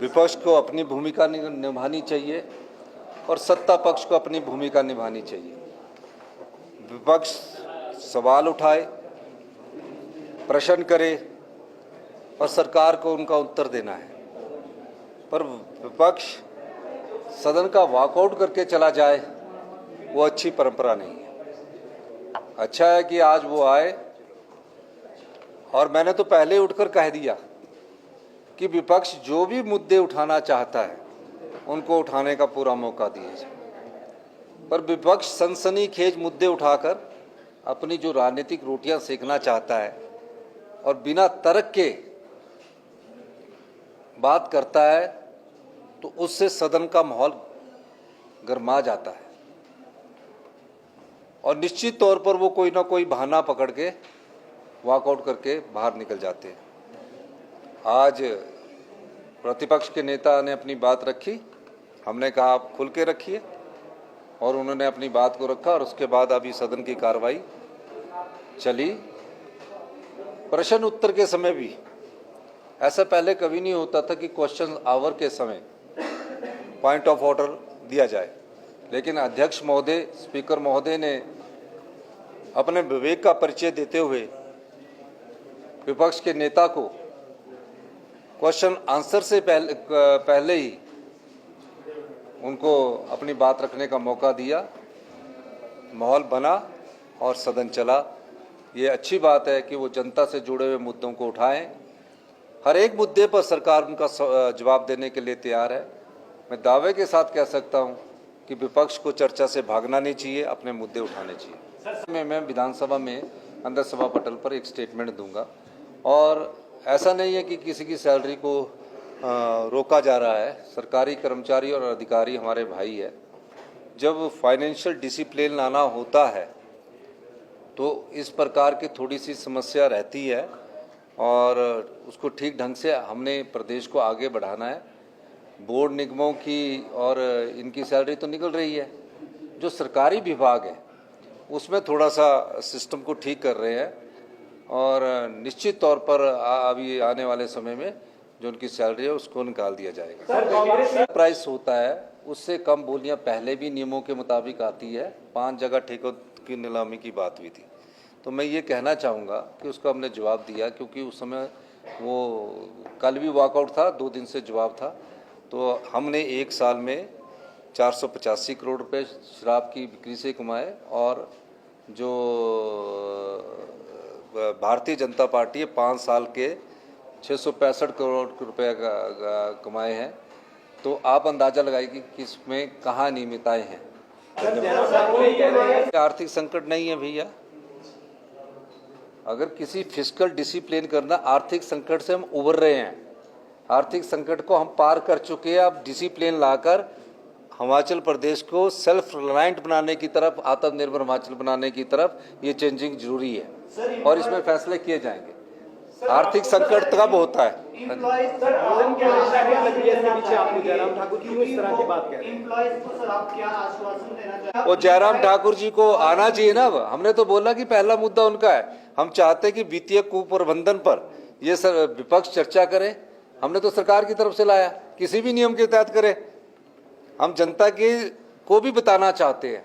विपक्ष को अपनी भूमिका निभानी चाहिए और सत्ता पक्ष को अपनी भूमिका निभानी चाहिए। विपक्ष सवाल उठाए, प्रश्न करे और सरकार को उनका उत्तर देना है, पर विपक्ष सदन का वॉकआउट करके चला जाए, वो अच्छी परंपरा नहीं है। अच्छा है कि आज वो आए, और मैंने तो पहले उठकर कह दिया कि विपक्ष जो भी मुद्दे उठाना चाहता है उनको उठाने का पूरा मौका दिया जाए, पर विपक्ष सनसनीखेज मुद्दे उठाकर अपनी जो राजनीतिक रोटियां सेकना चाहता है और बिना तर्क के बात करता है, तो उससे सदन का माहौल गरमा जाता है और निश्चित तौर पर वो कोई ना कोई बहाना पकड़ के वॉकआउट करके बाहर निकल जाते हैं। आज प्रतिपक्ष के नेता ने अपनी बात रखी, हमने कहा आप खुल के रखिए, और उन्होंने अपनी बात को रखा, और उसके बाद अभी सदन की कार्रवाई चली। प्रश्न उत्तर के समय भी ऐसा पहले कभी नहीं होता था कि क्वेश्चन आवर के समय पॉइंट ऑफ ऑर्डर दिया जाए, लेकिन अध्यक्ष महोदय, स्पीकर महोदय ने अपने विवेक का परिचय देते हुए विपक्ष के नेता को क्वेश्चन आंसर से पहले ही उनको अपनी बात रखने का मौका दिया, माहौल बना और सदन चला। ये अच्छी बात है कि वो जनता से जुड़े हुए मुद्दों को उठाएं। हर एक मुद्दे पर सरकार उनका जवाब देने के लिए तैयार है। मैं दावे के साथ कह सकता हूं कि विपक्ष को चर्चा से भागना नहीं चाहिए, अपने मुद्दे उठाने चाहिए। मैं विधानसभा में अंदर सभा पटल पर एक स्टेटमेंट दूंगा, और ऐसा नहीं है कि किसी की सैलरी को रोका जा रहा है। सरकारी कर्मचारी और अधिकारी हमारे भाई है। जब फाइनेंशियल डिसिप्लिन लाना होता है तो इस प्रकार की थोड़ी सी समस्या रहती है, और उसको ठीक ढंग से हमने प्रदेश को आगे बढ़ाना है। बोर्ड निगमों की और इनकी सैलरी तो निकल रही है, जो सरकारी विभाग है उसमें थोड़ा सा सिस्टम को ठीक कर रहे हैं, और निश्चित तौर पर अभी आने वाले समय में जो उनकी सैलरी है उसको निकाल दिया जाएगा। प्राइस होता है उससे कम बोलियां पहले भी नियमों के मुताबिक आती है। 5 जगह ठेकों की नीलामी की बात हुई थी, तो मैं ये कहना चाहूँगा कि उसको हमने जवाब दिया, क्योंकि उस समय वो कल भी वॉकआउट था, 2 दिन से जवाब था। तो हमने 1 साल में 485 करोड़ रुपए शराब की बिक्री से कमाए, और जो भारतीय जनता पार्टी 5 साल के 665 करोड़ रुपए कमाए हैं। तो आप अंदाजा लगाइए कि किसमें कहाँ अनियमितताएं हैं। आर्थिक संकट नहीं है भैया। अगर किसी फिस्कल डिसिप्लिन करना, आर्थिक संकट से हम उबर रहे हैं, आर्थिक संकट को हम पार कर चुके हैं। अब डिसिप्लिन लाकर हिमाचल प्रदेश को सेल्फ रिलायंट बनाने की तरफ, आत्मनिर्भर हिमाचल बनाने की तरफ ये चेंजिंग जरूरी है, और इसमें फैसले किए जाएंगे। आर्थिक संकट कब होता है? वो जयराम ठाकुर जी को आना चाहिए ना। हमने तो बोला कि पहला मुद्दा उनका है। हम चाहते हैं कि वित्तीय कुप्रबंधन पर ये विपक्ष चर्चा करे। हमने तो सरकार की तरफ से लाया, किसी भी नियम के तहत करे। हम जनता को भी बताना चाहते हैं,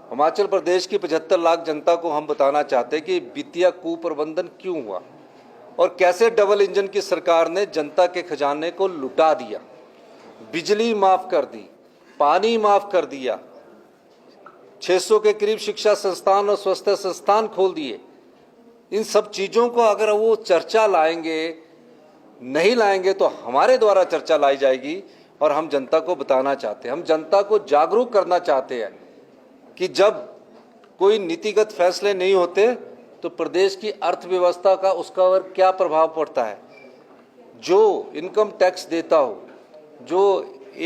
हिमाचल प्रदेश की 75 लाख जनता को हम बताना चाहते हैं कि वित्तीय कुप्रबंधन क्यों हुआ और कैसे डबल इंजन की सरकार ने जनता के खजाने को लुटा दिया। बिजली माफ कर दी, पानी माफ कर दिया, 600 के करीब शिक्षा संस्थान और स्वास्थ्य संस्थान खोल दिए। इन सब चीज़ों को अगर वो चर्चा लाएंगे, नहीं लाएंगे तो हमारे द्वारा चर्चा लाई जाएगी, और हम जनता को बताना चाहते हैं, हम जनता को जागरूक करना चाहते हैं कि जब कोई नीतिगत फैसले नहीं होते तो प्रदेश की अर्थव्यवस्था का उसका क्या प्रभाव पड़ता है। जो इनकम टैक्स देता हो, जो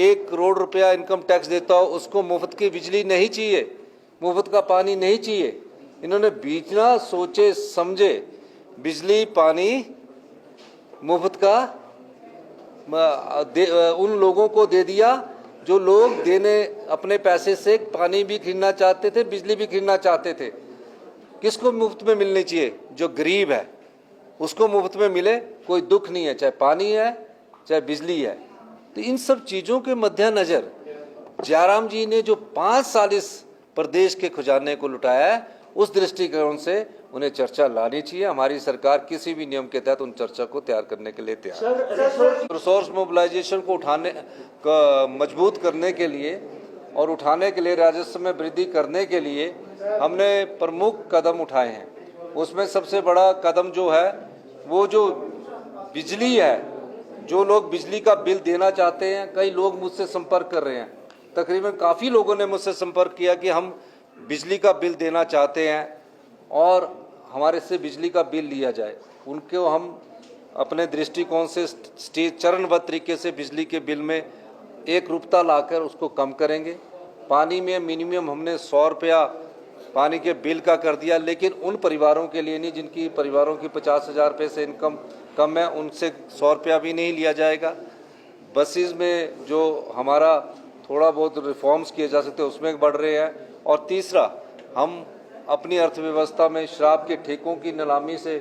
1 करोड़ रुपया इनकम टैक्स देता हो, उसको मुफ्त की बिजली नहीं चाहिए, मुफ्त का पानी नहीं चाहिए। इन्होंने बिना सोचे समझे बिजली पानी मुफ्त का उन लोगों को दे दिया जो लोग अपने पैसे से पानी भी खरीदना चाहते थे, बिजली भी खरीदना चाहते थे। किसको मुफ्त में मिलनी चाहिए? जो गरीब है उसको मुफ्त में मिले, कोई दुख नहीं है, चाहे पानी है चाहे बिजली है। तो इन सब चीज़ों के मद्देनज़र जयराम जी ने जो 5 साल इस प्रदेश के खजाने को लुटाया है, उस दृष्टिकोण से उन्हें चर्चा लानी चाहिए। हमारी सरकार किसी भी नियम के तहत उन चर्चा को तैयार करने के लिए तैयार है। रिसोर्स मोबिलाइजेशन को मजबूत करने के लिए और उठाने के लिए, राजस्व में वृद्धि करने के लिए हमने प्रमुख कदम उठाए हैं। उसमें सबसे बड़ा कदम जो है वो जो बिजली है, जो लोग बिजली का बिल देना चाहते हैं, कई लोग मुझसे संपर्क कर रहे हैं, तकरीबन काफ़ी लोगों ने मुझसे संपर्क किया कि हम बिजली का बिल देना चाहते हैं और हमारे से बिजली का बिल लिया जाए। उनको हम अपने दृष्टिकोण से चरणबद्ध तरीके से बिजली के बिल में एकरूपता लाकर उसको कम करेंगे। पानी में मिनिमम हमने 100 रुपया पानी के बिल का कर दिया, लेकिन उन परिवारों के लिए नहीं जिनकी परिवारों की 50,000 रुपये से इनकम कम है, उनसे 100 रुपया भी नहीं लिया जाएगा। बसेस में जो हमारा थोड़ा बहुत रिफॉर्म्स किए जा सकते हैं उसमें बढ़ रहे हैं। और तीसरा, हम अपनी अर्थव्यवस्था में शराब के ठेकों की नीलामी से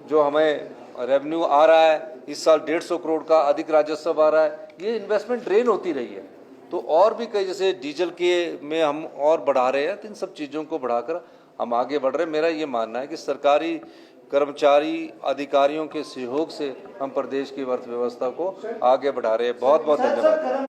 जो हमें रेवेन्यू आ रहा है, इस साल 150 करोड़ का अधिक राजस्व आ रहा है, ये इन्वेस्टमेंट ड्रेन होती रही है। तो और भी कई, जैसे डीजल के में हम और बढ़ा रहे हैं, तो इन सब चीज़ों को बढ़ाकर हम आगे बढ़ रहे हैं। मेरा ये मानना है कि सरकारी कर्मचारी अधिकारियों के सहयोग से हम प्रदेश की अर्थव्यवस्था को आगे बढ़ा रहे हैं। बहुत बहुत धन्यवाद।